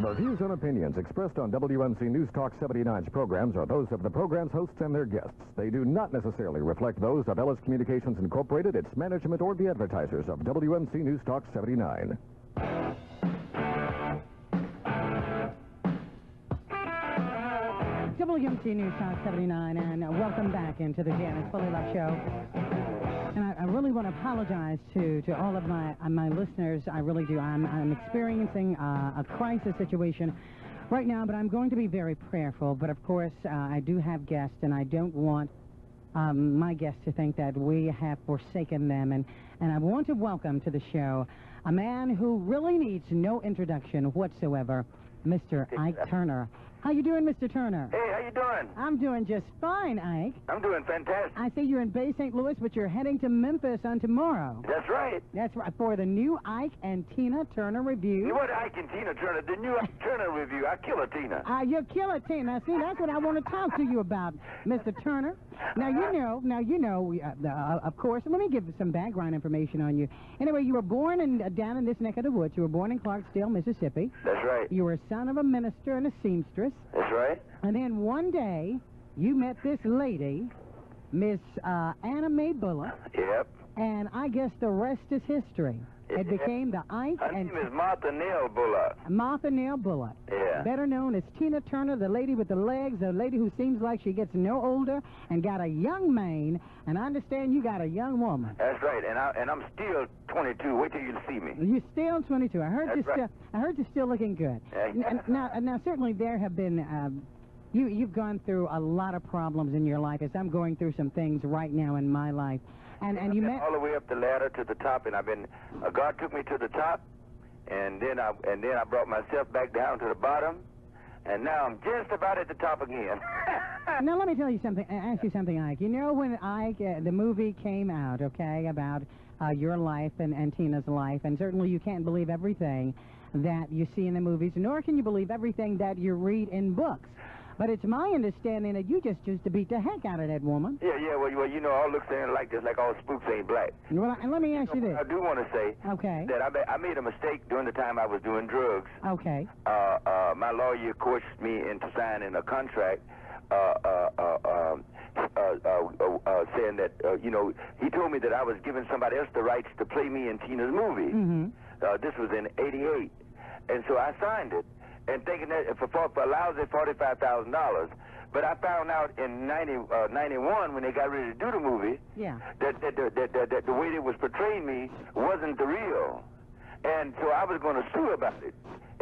The views and opinions expressed on WMC News Talk 79's programs are those of the program's hosts and their guests. They do not necessarily reflect those of Ellis Communications Incorporated, its management, or the advertisers of WMC News Talk 79. WMC News Talk 79, and welcome back into the Janice Fully Love Show. And I really want to apologize to all of my listeners. I really do. I'm experiencing a crisis situation right now, but I'm going to be very prayerful. But of course, I do have guests, and I don't want my guests to think that we have forsaken them. And I want to welcome to the show a man who really needs no introduction whatsoever, Mr. Ike Turner. How you doing, Mr. Turner? Hey, how you doing? I'm doing just fine, Ike. I'm doing fantastic. I see you're in Bay St. Louis, but you're heading to Memphis on tomorrow. That's right. That's right, for the new Ike and Tina Turner review. What Ike and Tina Turner? The new Ike Turner review. I kill a Tina. You kill it, Tina. See, that's what I want to talk to you about, Mr. Turner. Now, you know, of course, let me give some background information on you. Anyway, you were born down in this neck of the woods. You were born in Clarksdale, Mississippi. That's right. You were a son of a minister and a seamstress. That's right. And then one day, you met this lady, Miss Anna Mae Bullock. Yep. And I guess the rest is history. It became the Ike Her name is MARTHA NELL Bullock. MARTHA NELL Bullock. Yeah. Better known as Tina Turner, the lady with the legs, the lady who seems like she gets no older and got a young mane. And I understand you got a young woman. That's right. And I'm still 22. Wait till you see me. You're still 22. I heard That's right. I heard you're still looking good. Now, certainly there have been. You've gone through a lot of problems in your life, as I'm going through some things right now in my life. And you met all the way up the ladder to the top, and I've been. God took me to the top, and then I brought myself back down to the bottom, and now I'm just about at the top again. Now let me tell you something. Ask you something, Ike. You know when Ike the movie came out, okay, about your life and Tina's life, and certainly you can't believe everything that you see in the movies, nor can you believe everything that you read in books. But it's my understanding that you just used to beat the heck out of that woman. Yeah. Well, you know, all looks ain't like this, like all spooks ain't black. Well, and let me ask you this. I do want to say that I made a mistake during the time I was doing drugs. Okay. My lawyer coerced me into signing a contract saying that, you know, he told me that I was giving somebody else the rights to play me in Tina's movie. Mm-hmm. This was in '88. And so I signed it. And thinking that for a lousy $45,000, but I found out in '91 when they got ready to do the movie, that the way they was portraying me wasn't the real, and so I was going to sue about it.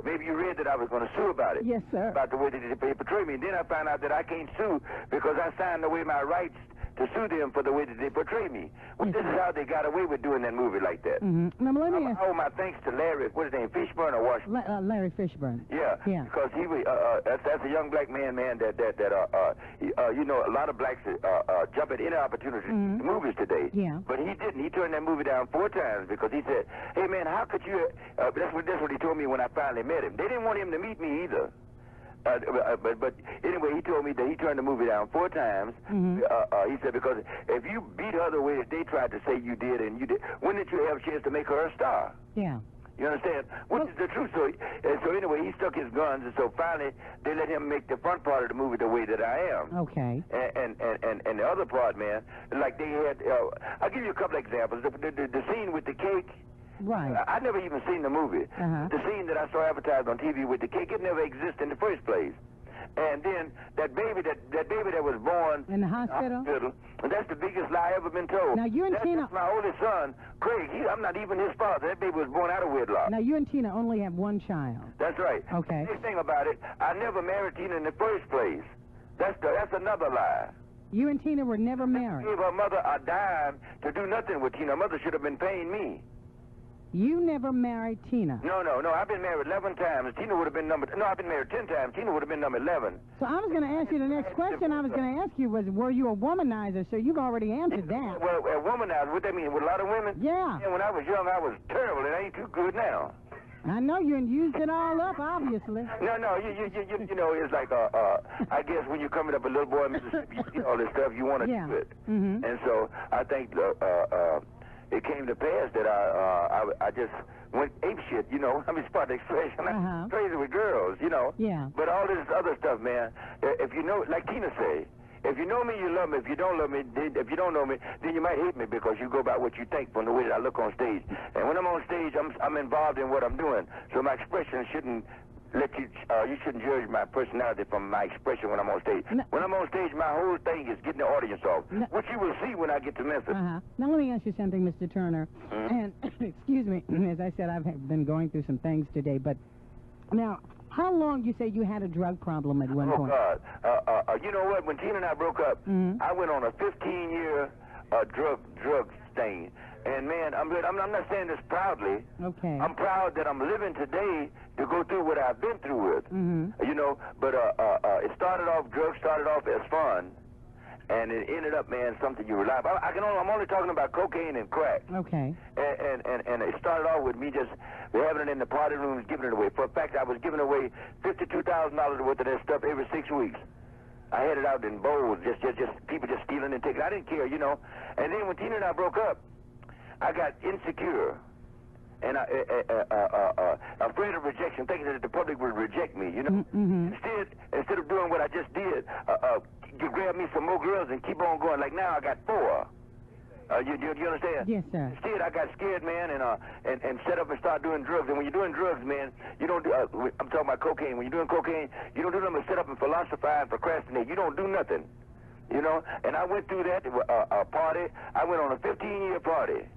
Maybe you read that I was going to sue about it. Yes, sir. About the way that they portrayed me. And then I found out that I can't sue because I signed away my rights to sue them for the way that they portray me. Well, this is how they got away with doing that movie like that. Mm-hmm. Now, let me ask... I owe my thanks to Larry, what's his name, Fishburne or Washington? Larry Fishburne. Yeah, because he was, that's a young black man, you know, a lot of blacks jump at any opportunity to movies today. Yeah. But he didn't. He turned that movie down 4 times because he said, hey, man, how could you... that's what he told me when I finally met him. They didn't want him to meet me either. But anyway, he told me that he turned the movie down 4 times. He said, because if you beat her the way that they tried to say you did, and you did, when did you have a chance to make her a star? Yeah. You understand? Which is the truth. So anyway, he stuck his guns, and so finally they let him make the front part of the movie the way that I am. Okay. And the other part, man, like they had, I'll give you a couple examples. The scene with the cake. Right. I never even seen the movie. The scene that I saw advertised on TV with the cake, it never existed in the first place. And then that baby that was born in the hospital, that's the biggest lie ever been told. Now you and Tina, that's my oldest son, Craig. I'm not even his father. That baby was born out of wedlock. Now you and Tina only have 1 child. That's right. Okay. The thing about it, I never married Tina in the first place. That's another lie. You and Tina were never married. I gave her mother a dime to do nothing with Tina. Her mother should have been paying me. You never married Tina? No. I've been married 11 times. Tina would have been number... No, I've been married 10 times. Tina would have been number 11. So I was going to ask you, the next question I was going to ask you was, were you a womanizer? So you've already answered that. Well, a womanizer, what that mean? With a lot of women? Yeah. Yeah, when I was young, I was terrible. It ain't too good now. I know you used it all up, obviously. No, you know, it's like, I guess when you're coming up a little boy in Mississippi, you see all this stuff, you want to do it. And so I think it came to pass that I just went apeshit, you know. I mean, it's part of the expression. I'm crazy with girls, you know. Yeah. But all this other stuff, man, if you know, like Tina say, if you know me, you love me. If you don't love me, if you don't know me, then you might hate me because you go by what you think from the way that I look on stage. And when I'm on stage, I'm involved in what I'm doing. So my expression shouldn't let you, you shouldn't judge my personality from my expression when I'm on stage. No. When I'm on stage, my whole thing is getting the audience off, which you will see when I get to Memphis. Now let me ask you something, Mr. Turner. And excuse me, as I said, I've been going through some things today, but now, how long you say you had a drug problem at one point? Oh, God. You know what? When Tina and I broke up, I went on a 15-year drug thing. And, man, I'm not saying this proudly. Okay. I'm proud that I'm living today to go through what I've been through with. You know, but it started off, drugs started off as fun. And it ended up, man, something you rely on. I'm only talking about cocaine and crack. Okay. And it started off with me just having it in the party rooms, giving it away. For a fact, I was giving away $52,000 worth of that stuff every 6 weeks. I had it out in bowls, just people just stealing and taking. I didn't care, you know. And then when Tina and I broke up, I got insecure. And afraid of rejection, thinking that the public would reject me, you know. Instead of doing what I just did, you grab me some more girls and keep on going. Like now I got 4. You understand? Yes, sir. Instead, I got scared, man, and set up and start doing drugs. And when you're doing drugs, man, you don't do, I'm talking about cocaine. When you're doing cocaine, you don't do nothing but set up and philosophize and procrastinate. You don't do nothing, you know. And I went through that party. I went on a 15-year party.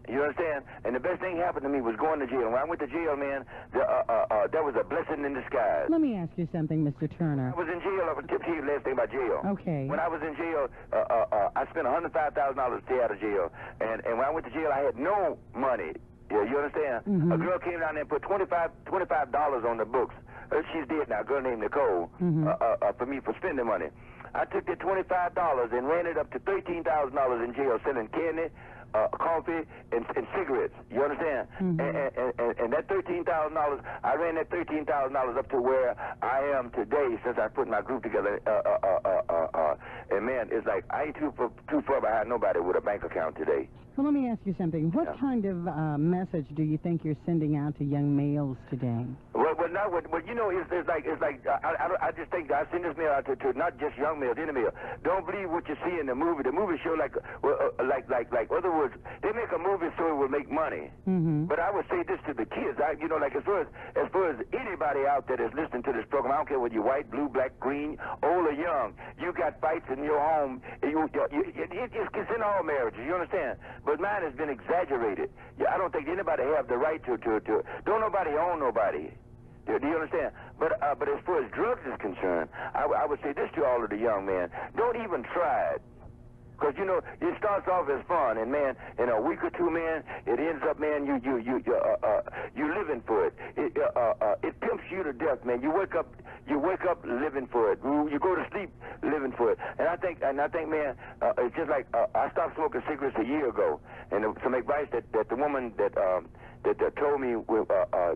You understand? And the best thing happened to me was going to jail. When I went to jail, man, that was a blessing in disguise. Let me ask you something, Mr. Turner. I was in jail. I was tip to you last thing about jail. Okay. When I was in jail, I spent $105,000 to stay out of jail. And when I went to jail, I had no money. Yeah, you understand? A girl came down there and put $25 on the books. She's dead now, a girl named Nicole, for me for spending money. I took that $25 and ran it up to $13,000 in jail selling candy, coffee, and cigarettes. You understand? And that $13,000, I ran that $13,000 up to where I am today since I put my group together. And, man, it's like I ain't too far behind nobody with a bank account today. Well, let me ask you something. What kind of message do you think you're sending out to young males today? Well, you know, it's like I just think I send this mail out to not just young males, any male. Don't believe what you see in the movie. The movie show like other words, they make a movie so it will make money. But I would say this to the kids. You know, like as far as anybody out there that's listening to this program, I don't care whether you're white, blue, black, green, old or young. You got fights in your home. It's in all marriages. You understand? But mine has been exaggerated. I don't think anybody have the right to don't nobody own nobody. Do you understand? But as far as drugs is concerned, I would say this to all of the young men: don't even try it. Because, you know, it starts off as fun, and, man, in a week or two, man, it ends up, man, you living for it. It pimps you to death, man. You wake up living for it. You go to sleep living for it. And I think, man, it's just like I stopped smoking cigarettes a year ago, and some advice that the woman that told me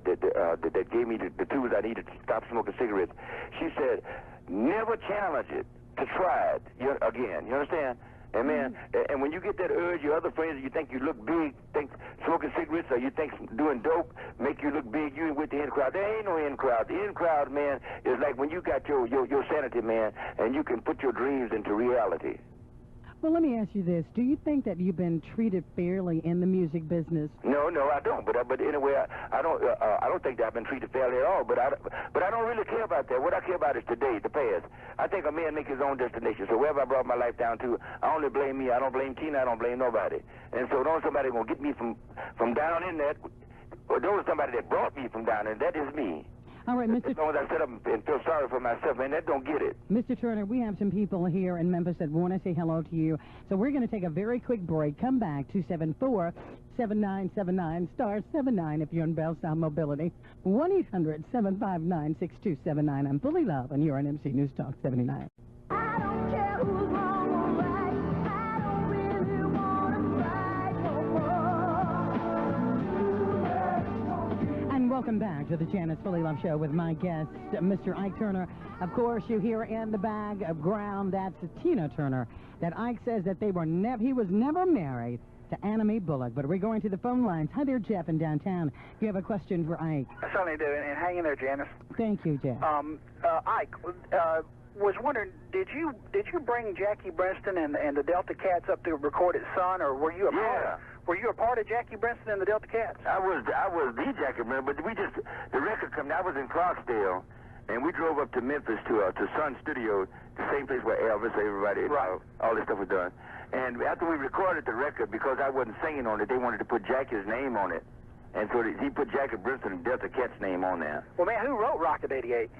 that gave me the tools I needed to stop smoking cigarettes, she said, never challenge it to try it again. You understand? And, man, and when you get that urge, your other friends, you think you look big, think smoking cigarettes, or you think doing dope make you look big, you ain't with the in crowd. There ain't no in crowd. The in crowd, man, is like when you got your sanity, man, and you can put your dreams into reality. Well, let me ask you this. Do you think that you've been treated fairly in the music business? No, I don't. But anyway, I don't think that I've been treated fairly at all. But I don't really care about that. What I care about is today, the past. I think a man makes his own destination. So wherever I brought my life down to, I only blame me. I don't blame Tina. I don't blame nobody. And so don't somebody gonna get me from down in that, or don't somebody that brought me from down in that is me. All right, Mr. As long as I sit up and feel sorry for myself, man, that don't get it. Mr. Turner, we have some people here in Memphis that want to say hello to you. So we're going to take a very quick break. Come back, 274-7979, *79 if you're in Bell South Mobility. 1-800-759-6279. I'm Fully Love, and you're on MC News Talk 79. I don't care who's wrong or right. I don't really want to fight no more. And welcome back to the Janice Fully Love Show with my guest, Mr. Ike Turner. Of course, you hear in the bag of ground, that's Tina Turner, that Ike says that he was never married. to Anime Bullock. But we're going to the phone lines. Hi there, Jeff in downtown. You have a question for Ike. I certainly do, and hang in there, Janice. Thank you, Jeff. Ike, was wondering, did you bring Jackie Brenston and the Delta Cats up to record at Sun, or were you a part? Were you a part of Jackie Brenston and the Delta Cats? I was the Jackie Brenston, but the record company. I was in Clarksdale, and we drove up to Memphis to Sun Studio, the same place where Elvis, everybody, all this stuff was done. And after we recorded the record, because I wasn't singing on it, they wanted to put Jackie's name on it. And so he put Jackie Brenston and Delta Cat's name on there. Well, man, who wrote Rocket 88?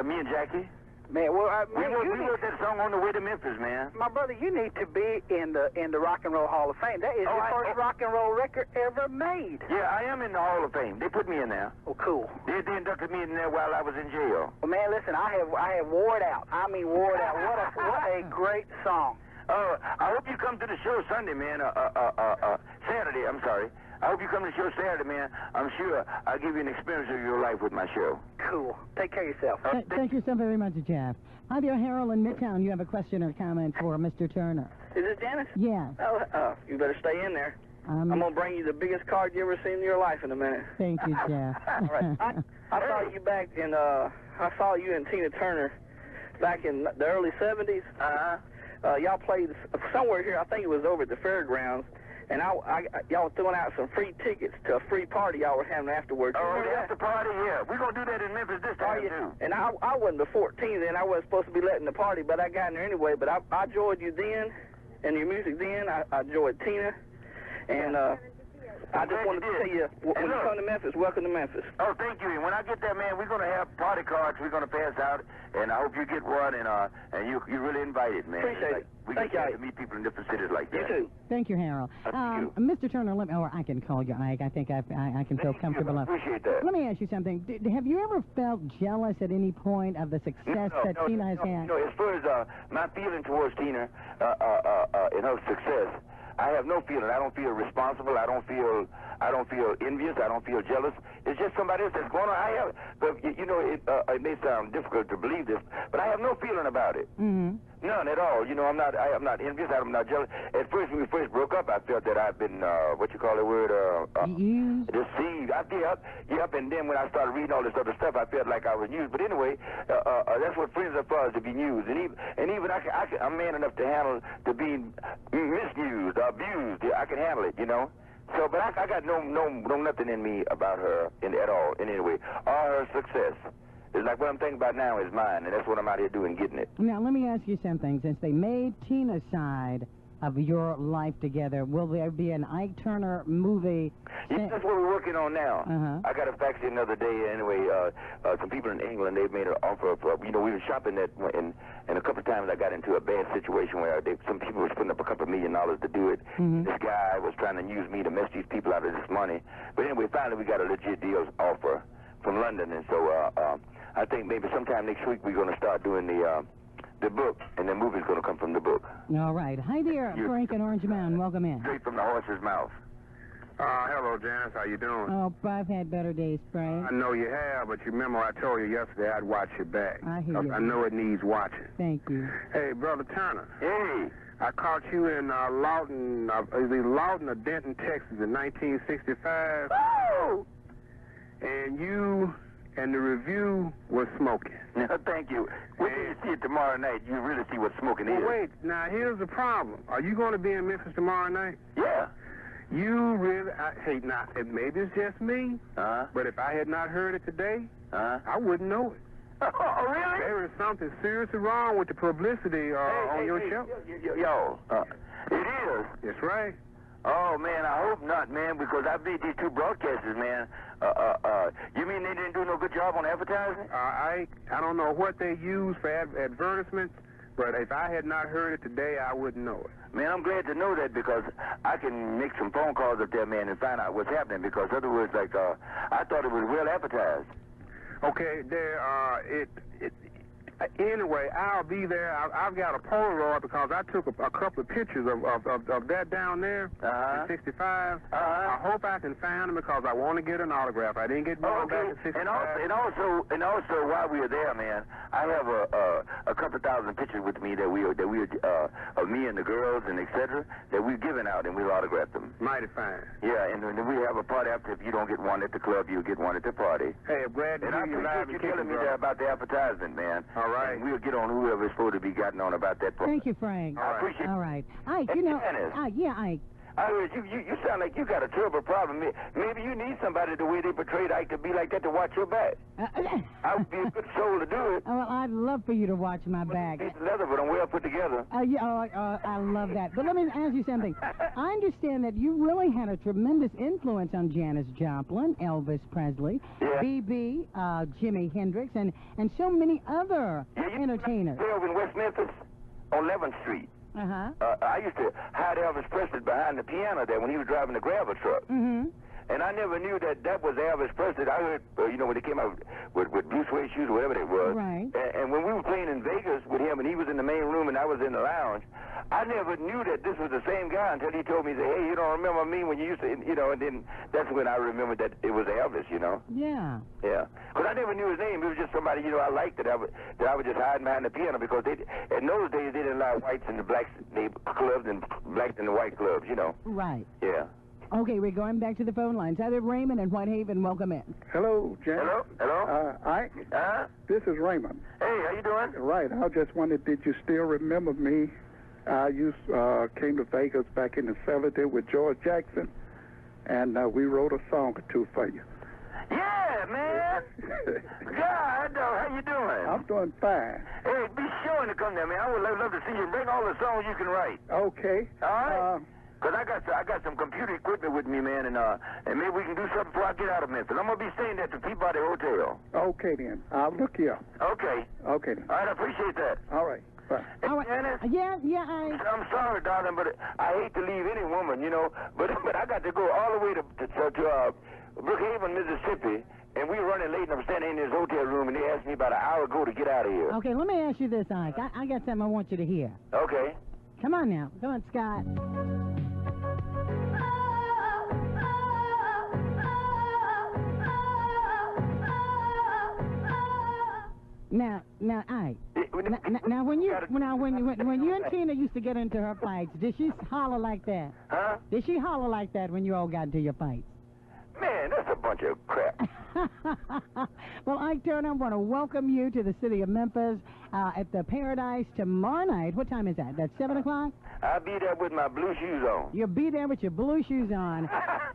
Me and Jackie. Man, well, we wrote that song on the way to Memphis, man. My brother, you need to be in the Rock and Roll Hall of Fame. That is the first rock and roll record ever made. Yeah, I am in the Hall of Fame. They put me in there. Oh, cool. They inducted me in there while I was in jail. Well, man, listen, I have wore it out. I mean, wore it out. What a great song. I hope you come to the show Sunday, man. Saturday, I'm sorry. I hope you come to the show Saturday, man. I'm sure I'll give you an experience of your life with my show. Cool. Take care of yourself. Thank you so very much, Jeff. Hi there, Harold in Midtown. You have a question or comment for Mr. Turner. Is this Janice? Yes. Oh, you better stay in there. I'm going to bring you the biggest card you ever seen in your life in a minute. Thank you, Jeff. All right. I saw you back in, I saw you and Tina Turner back in the early 70s. Y'all played somewhere here, I think it was over at the fairgrounds. And y'all were throwing out some free tickets to a free party y'all were having afterwards. Oh, the after party, yeah. We're going to do that in Memphis this time, too. And I wasn't but 14 then. I wasn't supposed to be letting the party, but I got in there anyway. But I enjoyed you then, and your music then. I enjoyed Tina. And I just wanted to tell you, when you come to Memphis, welcome to Memphis. Oh, thank you. And when I get there, man, we're going to have party cards we're going to pass out. And I hope you get one, and you're really invited, man. Appreciate it. We get to meet people in different cities like that. You too. Thank you, Harold. Mr. Turner, or I can call you Ike. I think I can feel comfortable. I appreciate that. Let me ask you something. Have you ever felt jealous at any point of the success that Tina has had? No, as far as my feeling towards Tina and her success, I have no feeling. I don't feel responsible. I don't feel envious. I don't feel jealous. It's just somebody else that's going on. But you know, it may sound difficult to believe this, but I have no feeling about it. Mm-hmm. None at all. You know, I'm not envious. I'm not jealous. At first, when we first broke up, I felt that I've been what you call the word deceived. Yep. And then when I started reading all this other stuff, I felt like I was used. But anyway, that's what friends are for, is to be used. And even I'm man enough to handle to being misused, abused. I can handle it. You know. So, but I got no nothing in me about her at all in any way. All her success. It's like what I'm thinking about now is mine, and that's what I'm out here doing, getting it. Now, let me ask you something. Since they made Tina's side of your life together, will there be an Ike Turner movie? Yeah, that's what we're working on now. I got a fax in the other day. Anyway, some people in England, they've made an offer of, we were shopping and a couple of times I got into a bad situation where some people were putting up $2 million to do it. This guy was trying to use me to mess these people out of this money. But anyway, finally we got a legit deal offer from London, and so I think maybe sometime next week we're going to start doing the book, and the movie's going to come from the book. All right. Hi there, Frank in Orange Mountain. Welcome in. Straight from the horse's mouth. Hello, Janice. How you doing? Oh, I've had better days, Frank. I know you have, but you remember I told you yesterday I'd watch your back. I hear you. I know it needs watching. Thank you. Hey, Brother Turner. Hey. I caught you in Lawton, Lawton or Denton, Texas in 1965. Oh! And you and the review was smoking. No, thank you. Wait till you see it tomorrow night. You really see what smoking is. Wait, now here's the problem. Are you going to be in Memphis tomorrow night? Yeah. You really, maybe it's just me, but if I had not heard it today, I wouldn't know it. Oh, really? There is something seriously wrong with the publicity on your show. It is. That's right. Oh, man, I hope not, man, because I beat these two broadcasters, man. You mean they didn't do no good job on advertising? I don't know what they use for advertisements, but if I had not heard it today, I wouldn't know it. Man, I'm glad to know that, because I can make some phone calls up there, man, and find out what's happening, because in other words, like, I thought it was well advertised. Okay, Anyway, I'll be there. I've got a Polaroid because I took a couple of pictures of that down there in 65. I hope I can find them because I want to get an autograph. I didn't get one back in 65. And also, while we were there, man, I have a couple thousand pictures with me that we of me and the girls and etc. that we've given out and we'll autograph them. Mighty fine. Yeah, and then we have a party after. If you don't get one at the club, you'll get one at the party. Hey, I'm glad to hear you live. You telling me that about the advertisement, man. All right. And we'll get on whoever's supposed to be gotten on about that part. Thank you, Frank. I appreciate it. All right. Ike, you know, Ike. I heard you sound like you got a terrible problem. Maybe you need somebody the way they portrayed Ike to be like that to watch your back. I would be a good soul to do it. Well, I'd love for you to watch my back. It's leather, but I'm well put together. I love that. But let me ask you something. I understand that you really had a tremendous influence on Janis Joplin, Elvis Presley, B.B., Jimi Hendrix, and so many other entertainers. Live in West Memphis on 11th Street. I used to hide Elvis Presley behind the piano there when he was driving the gravel truck. And I never knew that was Elvis Presley. I heard, when they came out with blue suede shoes or whatever they was. Right. And when we were playing in Vegas with him and he was in the main room and I was in the lounge, I never knew that this was the same guy until he told me, hey, you don't remember me when you used to, and then that's when I remembered that it was Elvis, Yeah. Yeah. Because I never knew his name. It was just somebody, I liked that I was just hiding behind the piano because in those days they didn't allow whites in the blacks clubs and blacks in the white clubs, Right. Yeah. Okay, we're going back to the phone lines. Either Raymond and Whitehaven, welcome in. Hello, Jan. Hello? Ike? This is Raymond. Hey, how you doing? Right. I just wondered, did you still remember me? I came to Vegas back in the 70s with George Jackson, and we wrote a song or two for you. Yeah, man. God, how you doing? I'm doing fine. Hey, be sure to come there, man. I would love to see you. Bring all the songs you can write. Okay. All right? Because I got some computer equipment with me, man, and maybe we can do something before I get out of Memphis. I'm going to be staying at the Peabody Hotel. Okay, then. I'll look you up. Okay. Okay, then. All right, I appreciate that. All right. Bye. All right. Janice? I'm sorry, darling, but I hate to leave any woman, but I got to go all the way to Brookhaven, Mississippi, and we were running late, and I'm standing in this hotel room, and they asked me about an hour ago to get out of here. Okay, let me ask you this, Ike. I got something I want you to hear. Okay. Come on now. Come on, Scott. Now, Ike. Now, when you and Tina used to get into her fights, did she holler like that? Huh? Did she holler like that when you all got into your fights? Man, that's a bunch of crap. Well, Ike Turner, I want to welcome you to the city of Memphis at the Paradise tomorrow night. What time is that? That's 7 o'clock? I'll be there with my blue shoes on. You'll be there with your blue shoes on.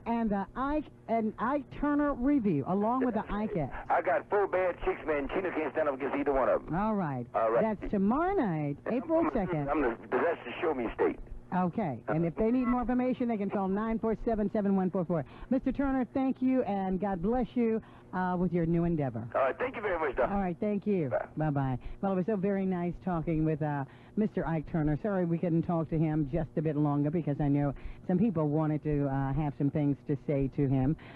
And the Ike Turner review, along with the Ike X. I got 4 bad chicks, man. Tina can't stand up against either one of them. All right. All right. That's tomorrow night, April 2nd. That's the show me state. Okay. And if they need more information, they can call 947-7144. Mr. Turner, thank you, and God bless you with your new endeavor. All right. Thank you very much, Doc. All right. Thank you. Bye. Bye-bye. Well, it was so very nice talking with Mr. Ike Turner. Sorry we couldn't talk to him just a bit longer because I know some people wanted to have some things to say to him.